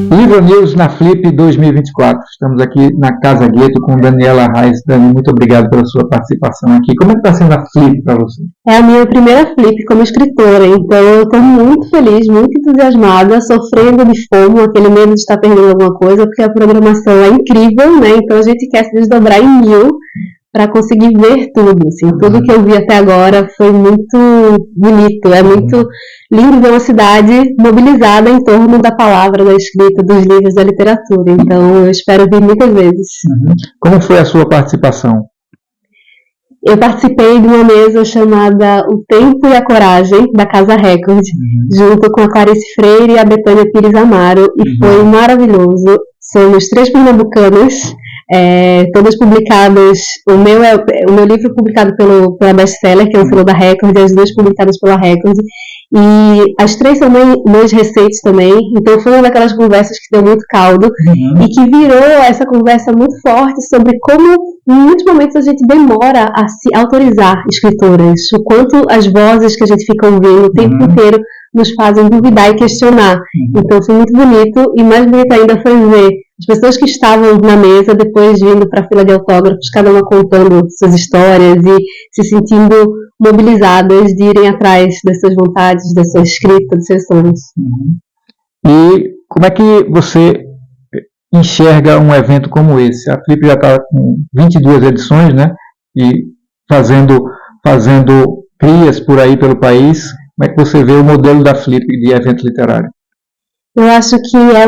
Livro News na Flip 2024. Estamos aqui na Casa Gueto com Daniela Reis. Dani, muito obrigado pela sua participação aqui. Como é que está sendo a Flip para você? É a minha primeira Flip como escritora, então eu estou muito feliz, muito entusiasmada, sofrendo de FOMO, aquele medo de estar perdendo alguma coisa, porque a programação é incrível, né? Então a gente quer se desdobrar em 1000 para conseguir ver tudo, assim. Tudo que eu vi até agora foi muito bonito, é muito lindo ver uma cidade mobilizada em torno da palavra, da escrita, dos livros, da literatura. Então eu espero vir muitas vezes. Como foi a sua participação? Eu participei de uma mesa chamada O Tempo e a Coragem, da Casa Record, junto com a Clarice Freire e a Betânia Pires Amaro, e foi maravilhoso. Somos 3 pernambucanas, todas publicadas, o meu livro publicado pela Bestseller, que é um selo da Record, e as 2 publicadas pela Record, e as 3 são mães recentes também, então foi uma daquelas conversas que deu muito caldo, e que virou essa conversa muito forte sobre como em muitos momentos a gente demora a se autorizar escritoras, o quanto as vozes que a gente fica ouvindo o tempo inteiro nos fazem duvidar e questionar. Então foi muito bonito, e mais bonito ainda foi ver as pessoas que estavam na mesa depois vindo para a fila de autógrafos, cada uma contando suas histórias e se sentindo mobilizadas de irem atrás das suas vontades, da sua escrita, dos seus sonhos. E como é que você enxerga um evento como esse? A Flip já está com 22 edições, né? E fazendo crias por aí pelo país. Como é que você vê o modelo da Flip de evento literário? Eu acho que é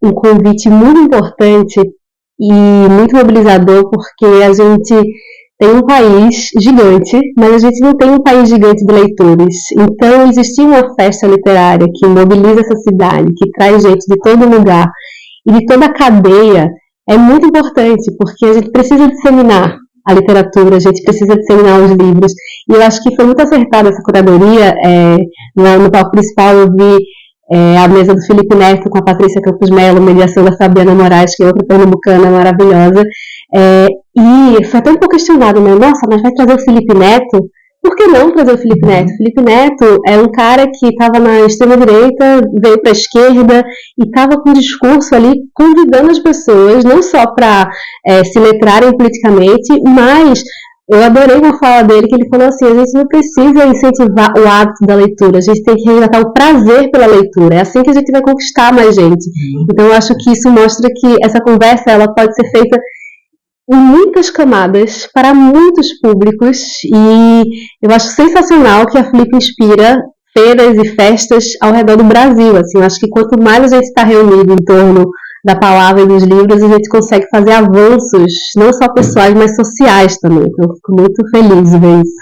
um convite muito importante e muito mobilizador, porque a gente tem um país gigante, mas a gente não tem um país gigante de leitores. Então, existir uma festa literária que mobiliza essa cidade, que traz gente de todo lugar e de toda a cadeia, é muito importante, porque a gente precisa disseminar a literatura, a gente precisa disseminar os livros. E eu acho que foi muito acertada essa curadoria. No palco principal eu vi a mesa do Felipe Neto com a Patrícia Campos Melo, mediação da Fabiana Moraes, que é outra pernambucana maravilhosa. E foi até um pouco questionado, né? Nossa, mas vai trazer o Felipe Neto? Por que não trazer o Felipe Neto? Felipe Neto é um cara que estava na extrema-direita, veio para a esquerda e estava com um discurso ali convidando as pessoas, não só para se letrarem politicamente, mas eu adorei uma fala dele, que ele falou assim: a gente não precisa incentivar o hábito da leitura, a gente tem que resgatar o prazer pela leitura, é assim que a gente vai conquistar mais gente. Então eu acho que isso mostra que essa conversa ela pode ser feita em muitas camadas, para muitos públicos, e eu acho sensacional que a Flip inspira feiras e festas ao redor do Brasil. Assim, eu acho que quanto mais a gente está reunido em torno da palavra e dos livros, a gente consegue fazer avanços, não só pessoais, mas sociais também. Então, eu fico muito feliz de ver isso.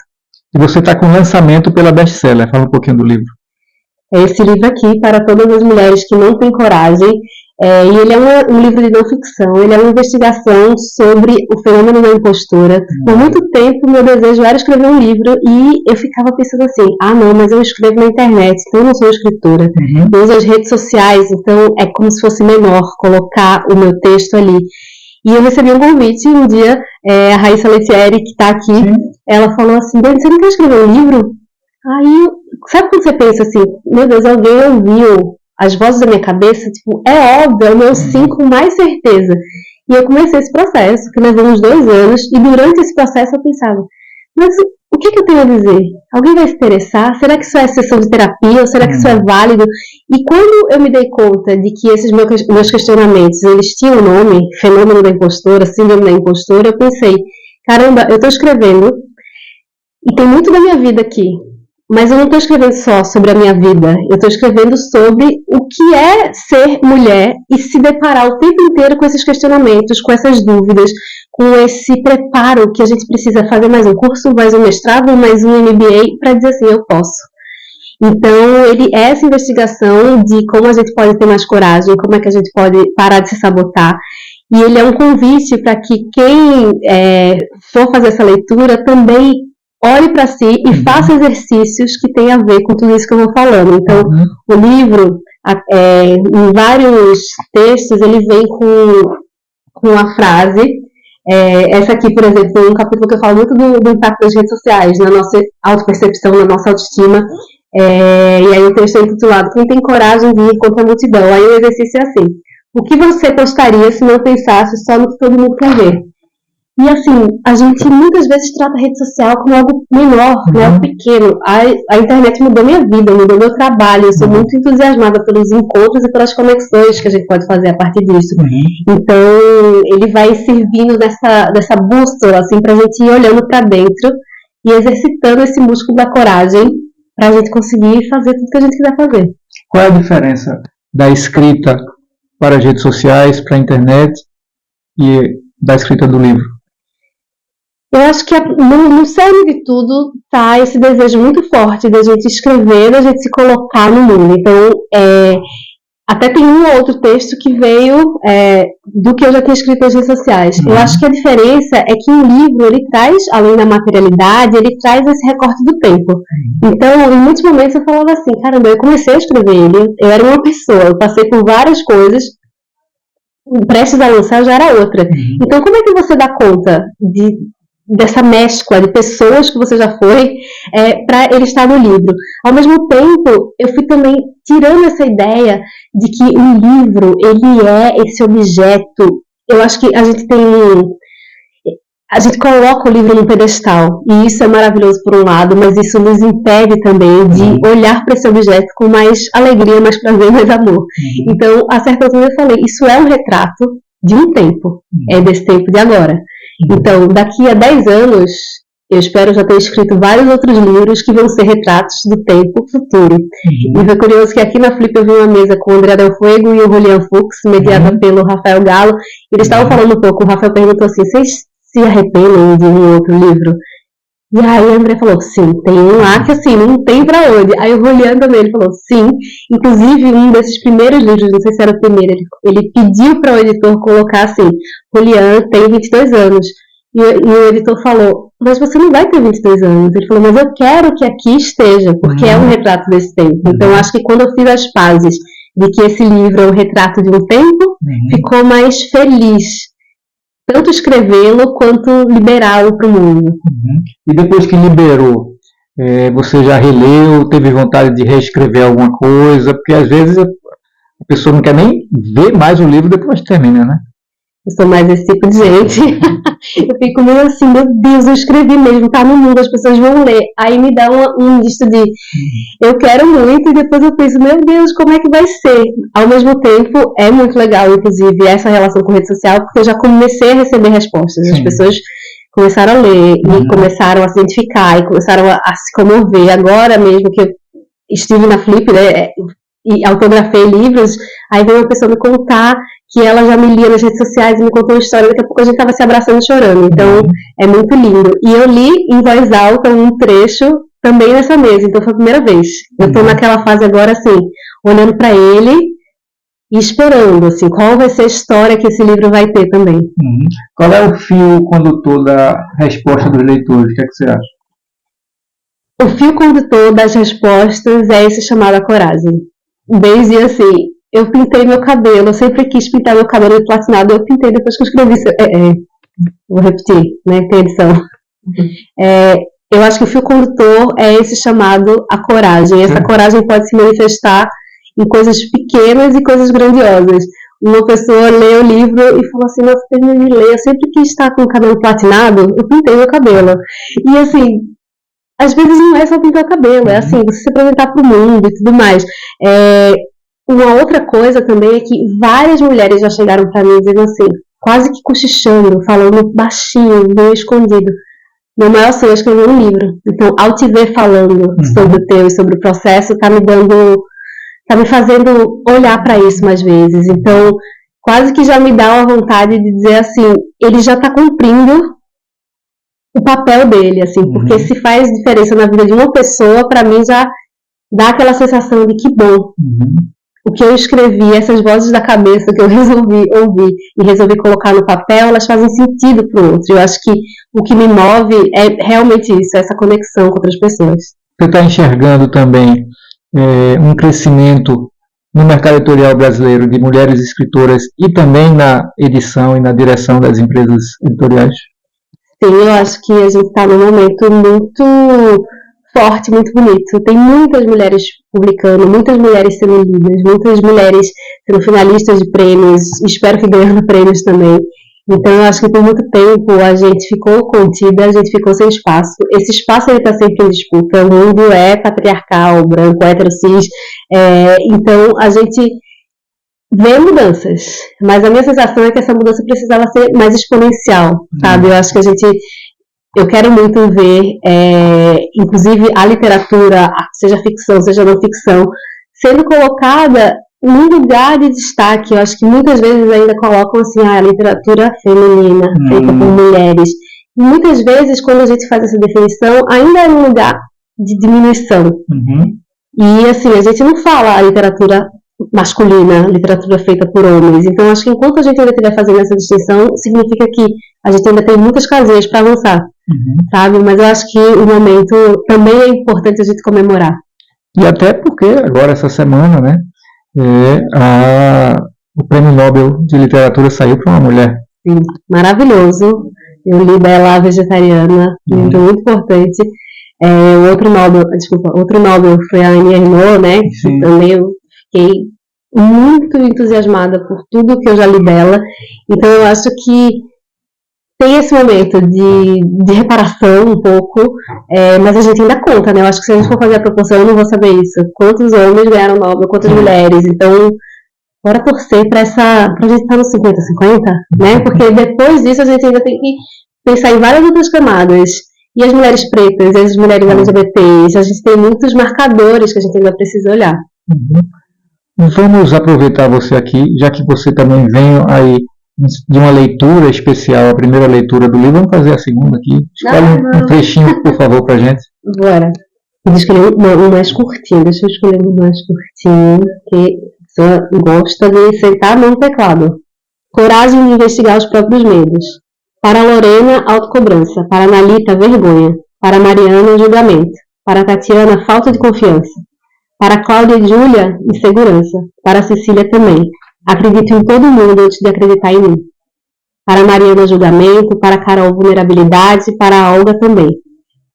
E você está com lançamento pela Bestseller. Fala um pouquinho do livro. É esse livro aqui, para todas as mulheres que não têm coragem. E ele é um livro de não-ficção, ele é uma investigação sobre o fenômeno da impostura. Por muito tempo, meu desejo era escrever um livro e eu ficava pensando assim: não, mas eu escrevo na internet, então eu não sou escritora. Eu uso as redes sociais, então é como se fosse menor colocar o meu texto ali. E eu recebi um convite um dia, a Raíssa Lettieri, que está aqui, ela falou assim: Dani, você não quer escrever um livro? Aí, sabe quando você pensa assim: meu Deus, alguém ouviu as vozes da minha cabeça? Tipo, é óbvio, é o meu sim com mais certeza. E eu comecei esse processo, que levou uns 2 anos, e durante esse processo eu pensava: mas o que eu tenho a dizer? Alguém vai se interessar? Será que isso é sessão de terapia? Ou será que isso é válido? E quando eu me dei conta de que esses meus questionamentos, eles tinham um nome, fenômeno da impostora, síndrome da impostora, eu pensei: caramba, eu estou escrevendo, e tem muito da minha vida aqui. Mas eu não estou escrevendo só sobre a minha vida, eu estou escrevendo sobre o que é ser mulher e se deparar o tempo inteiro com esses questionamentos, com essas dúvidas, com esse preparo que a gente precisa fazer mais um curso, mais um mestrado, mais um MBA para dizer assim: eu posso. Então, ele é essa investigação de como a gente pode ter mais coragem, como é que a gente pode parar de se sabotar. E ele é um convite para que quem for fazer essa leitura também olhe para si e faça exercícios que tenham a ver com tudo isso que eu vou falando. Então, o livro, em vários textos, ele vem com a frase. Essa aqui, por exemplo, tem um capítulo que eu falo muito do impacto das redes sociais na nossa autopercepção, na nossa autoestima. E aí o texto é intitulado Quem tem coragem de ir contra a multidão. Aí o exercício é assim: o que você postaria se não pensasse só no que todo mundo quer ver? E assim, a gente muitas vezes trata a rede social como algo menor, algo pequeno. A internet mudou minha vida, mudou meu trabalho. Eu sou muito entusiasmada pelos encontros e pelas conexões que a gente pode fazer a partir disso. Então, ele vai servindo dessa bússola, assim, pra gente ir olhando para dentro e exercitando esse músculo da coragem pra gente conseguir fazer tudo que a gente quiser fazer. Qual é a diferença da escrita para as redes sociais, para a internet e da escrita do livro? Eu acho que no cerne de tudo está esse desejo muito forte da gente escrever, da gente se colocar no mundo. Então, até tem um ou outro texto que veio do que eu já tinha escrito nas redes sociais. Eu acho que a diferença é que o livro, ele traz, além da materialidade, ele traz esse recorte do tempo. Então, em muitos momentos eu falava assim, caramba, eu comecei a escrever ele, eu era uma pessoa, eu passei por várias coisas, prestes a lançar eu já era outra. Então, como é que você dá conta dessa mescla de pessoas que você já foi para ele estar no livro? Ao mesmo tempo, eu fui também tirando essa ideia de que o livro, ele é esse objeto. Eu acho que a gente coloca o livro num pedestal, e isso é maravilhoso por um lado, mas isso nos impede também de olhar para esse objeto com mais alegria, mais prazer, mais amor. Então, a certa altura eu falei, isso é um retrato de um tempo, é desse tempo de agora. Então, daqui a 10 anos, eu espero já ter escrito vários outros livros que vão ser retratos do tempo futuro. E foi curioso que aqui na Flip eu vi uma mesa com o André Del Fuego e o Julian Fuchs, mediada pelo Rafael Galo, e eles estavam falando um pouco, o Rafael perguntou assim, vocês se arrependem de um outro livro? E aí o André falou, sim, tem um lá que assim, não tem pra onde. Aí o Julian também, ele falou, sim, inclusive um desses primeiros livros, não sei se era o primeiro, ele pediu para o editor colocar assim, Julian tem 22 anos. E o editor falou, mas você não vai ter 22 anos. Ele falou, mas eu quero que aqui esteja, porque é um retrato desse tempo. Então acho que quando eu fiz as pazes de que esse livro é um retrato de um tempo, ficou mais feliz. Tanto escrevê-lo quanto liberá-lo para o mundo. E depois que liberou, você já releu, teve vontade de reescrever alguma coisa? Porque às vezes a pessoa não quer nem ver mais o livro depois que termina, né? Eu sou mais esse tipo de gente. Eu fico meio assim, meu Deus, eu escrevi mesmo, tá no mundo, as pessoas vão ler. Aí me dá um misto de eu quero muito, e depois eu penso, meu Deus, como é que vai ser? Ao mesmo tempo, é muito legal, inclusive, essa relação com rede social, porque eu já comecei a receber respostas. As pessoas começaram a ler, e começaram a se identificar, e começaram a se comover. Agora mesmo que eu estive na Flip, né, e autografei livros, aí veio uma pessoa me contar que ela já me lia nas redes sociais e me contou uma história, daqui a pouco a gente estava se abraçando e chorando. Então, é muito lindo. E eu li em voz alta um trecho também nessa mesa, então foi a primeira vez. Eu estou naquela fase agora, assim, olhando para ele e esperando, assim, qual vai ser a história que esse livro vai ter também. Qual é o fio condutor da resposta dos leitores? O que é que você acha? O fio condutor das respostas é esse chamado a coragem. Desde, assim, eu pintei meu cabelo, eu sempre quis pintar meu cabelo de platinado, eu pintei depois que eu escrevi, vou repetir, né, tem edição. Eu acho que o fio condutor é esse chamado a coragem. Essa coragem pode se manifestar em coisas pequenas e coisas grandiosas. Uma pessoa lê o livro e fala assim, nossa, terminei de ler, eu sempre quis estar com o cabelo platinado, eu pintei meu cabelo. E assim, às vezes não é só pintar o cabelo, é assim, você se apresentar para o mundo e tudo mais. Uma outra coisa também é que várias mulheres já chegaram para mim dizendo assim, quase que cochichando, falando baixinho, meio escondido. Meu maior sonho é escrever um livro. Então, ao te ver falando sobre o teu e sobre o processo, tá me fazendo olhar para isso mais vezes. Então, quase que já me dá uma vontade de dizer assim, ele já está cumprindo o papel dele, assim, porque se faz diferença na vida de uma pessoa, para mim já dá aquela sensação de que bom. O que eu escrevi, essas vozes da cabeça que eu resolvi ouvir e resolvi colocar no papel, elas fazem sentido para o outro. Eu acho que o que me move é realmente isso, essa conexão com outras pessoas. Você está enxergando também um crescimento no mercado editorial brasileiro de mulheres escritoras e também na edição e na direção das empresas editoriais? Sim, eu acho que a gente está num momento muito forte, muito bonito. Tem muitas mulheres publicando, muitas mulheres sendo lidas, muitas mulheres sendo finalistas de prêmios, espero que ganhando prêmios também. Então, eu acho que por muito tempo a gente ficou contida, a gente ficou sem espaço. Esse espaço está sempre em disputa. O mundo é patriarcal, branco, hétero, cis. Então, a gente vê mudanças. Mas a minha sensação é que essa mudança precisava ser mais exponencial, sabe? Eu acho que eu quero muito ver, inclusive, a literatura, seja ficção, seja não ficção, sendo colocada um lugar de destaque. Eu acho que muitas vezes ainda colocam assim, a literatura feminina, feita por mulheres. E muitas vezes, quando a gente faz essa definição, ainda é um lugar de diminuição. E assim, a gente não fala a literatura masculina, literatura feita por homens. Então, acho que enquanto a gente ainda estiver fazendo essa distinção, significa que a gente ainda tem muitas casinhas para avançar, sabe? Mas eu acho que o momento também é importante a gente comemorar. E até porque agora, essa semana, né, o Prêmio Nobel de Literatura saiu para uma mulher. Sim, maravilhoso. Eu li Bela Vegetariana, livro muito importante. Outro Nobel foi a Annie Ernaux, né? Que também eu fiquei muito entusiasmada por tudo que eu já li dela. Então eu acho que tem esse momento de reparação um pouco, mas a gente ainda conta, né? Eu acho que se a gente for fazer a proporção, eu não vou saber isso. Quantos homens ganharam Nobel, quantas mulheres? Então, bora torcer pra gente estar no 50-50, né? Porque depois disso a gente ainda tem que pensar em várias outras camadas. E as mulheres pretas, e as mulheres LGBTs, a gente tem muitos marcadores que a gente ainda precisa olhar. Vamos aproveitar você aqui, já que você também veio aí de uma leitura especial, a primeira leitura do livro. Vamos fazer a segunda aqui. Escolhe um trechinho, por favor, pra gente. Bora. Eu vou escolher um mais curtinho. Deixa eu escolher um mais curtinho, que a pessoa gosta de sentar no teclado. Coragem de investigar os próprios medos. Para Lorena, autocobrança. Para Analita, vergonha. Para Mariana, julgamento. Para Tatiana, falta de confiança. Para Cláudia e Júlia, insegurança. Para Cecília também. Acredito em todo mundo antes de acreditar em mim. Para Mariana, julgamento. Para Carol, vulnerabilidade. Para a Olga também.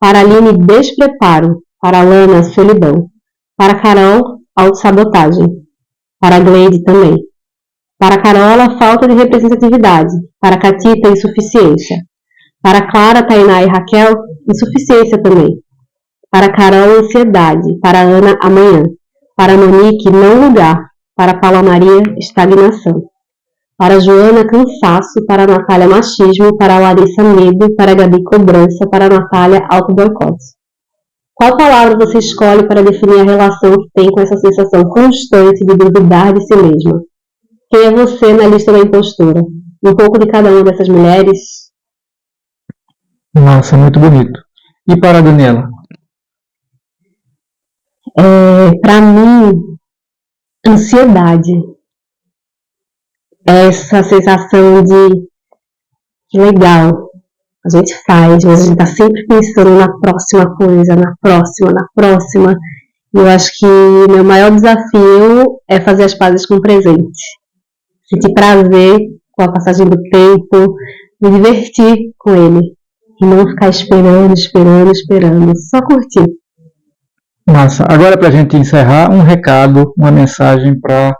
Para Aline, despreparo. Para Lana, solidão. Para Carol, autossabotagem. Para Gleide também. Para Carola, falta de representatividade. Para Catita, insuficiência. Para Clara, Tainá e Raquel, insuficiência também. Para Carol, ansiedade. Para Ana, amanhã. Para Monique, não lugar. Para Paula Maria, estagnação. Para Joana, cansaço. Para Natália, machismo. Para Larissa, medo. Para Gabi, cobrança. Para Natália, auto-boicote. Qual palavra você escolhe para definir a relação que tem com essa sensação constante de duvidar de si mesma? Quem é você na lista da impostura? Um pouco de cada uma dessas mulheres? Nossa, muito bonito. E para a Daniela? Para mim, ansiedade. Essa sensação de que legal, a gente faz, mas a gente está sempre pensando na próxima coisa, na próxima. E eu acho que meu maior desafio é fazer as pazes com o presente. Sentir prazer com a passagem do tempo, me divertir com ele. E não ficar esperando. Só curtir. Massa. Agora, para a gente encerrar, um recado, uma mensagem para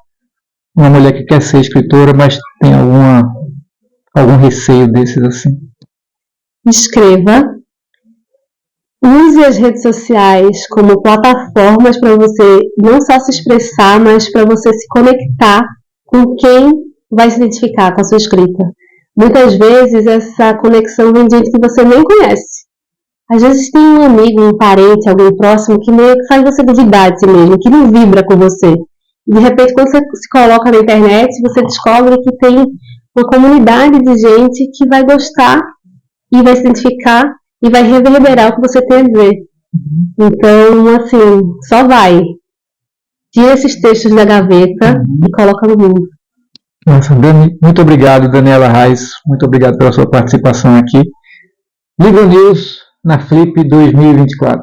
uma mulher que quer ser escritora, mas tem algum receio desses assim. Escreva. Use as redes sociais como plataformas para você não só se expressar, mas para você se conectar com quem vai se identificar com a sua escrita. Muitas vezes essa conexão vem de gente que você nem conhece. Às vezes tem um amigo, um parente, alguém próximo que meio que faz você duvidar de si mesmo, que não vibra com você. E de repente, quando você se coloca na internet, você descobre que tem uma comunidade de gente que vai gostar e vai se identificar e vai reverberar o que você tem a dizer. Então, assim, só vai. Tira esses textos da gaveta e coloca no mundo. Nossa, Dani, muito obrigado, Daniela Reis. Muito obrigado pela sua participação aqui. Livro News na Flip 2024.